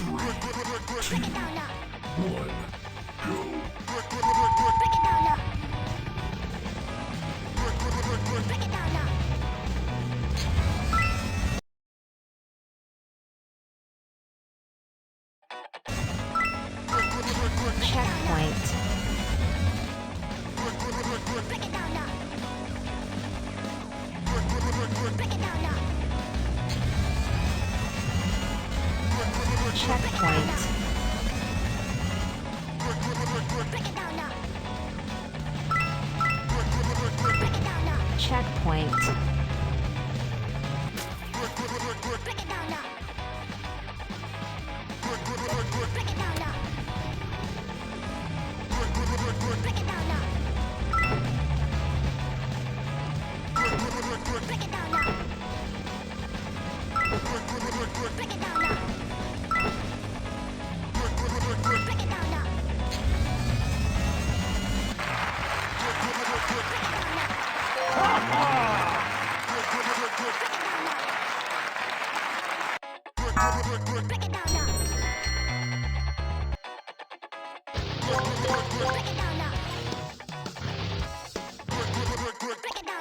Break it down now. One. Break it down now. Break it down now. Checkpoint. Break it down now. Break it down now. Checkpoint. Break it down now. Break it down now. Checkpoint. Break it down now. Break it down now. Break it down now. Break it down now. Break it down now. Break it down now. Break it down now. Break it down now. Break it down now. Break it down now. Break it down now. Break it down now. Break it down now. Break it down now.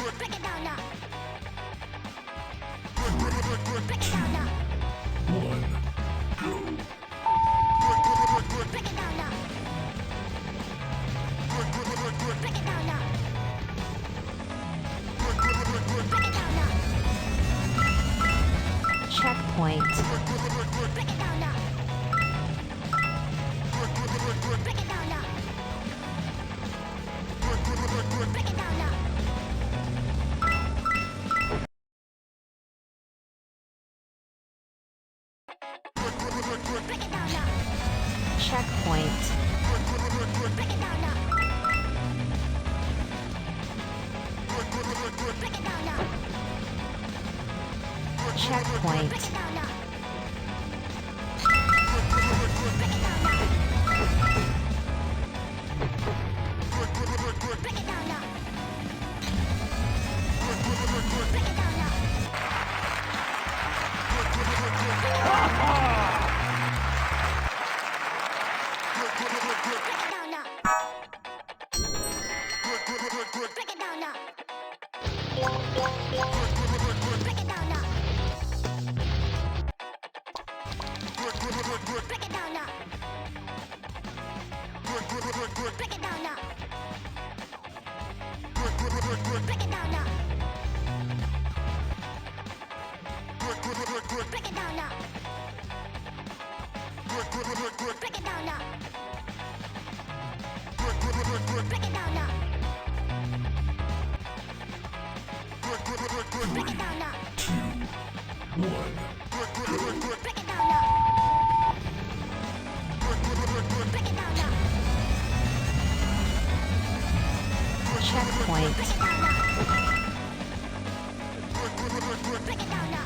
Break it down now. Break it down now. One. Break it down now. Break it down now. Break it down now. Checkpoint. Break it down now. Break it down now. Break it down now. Break it down now. Checkpoint. Break it down now. Break it down now. Checkpoint. Break it down now. Break it down now. Break it down now. Break it down now. Break it down now. Break it down now. Break it down now. Break it down now. Break it down now. Break it down now. Break it down now. Break it down now. Break it down now. Break it down now. One. Break it down now. Break it down now. Checkpoint. Break it down now. Break it down now.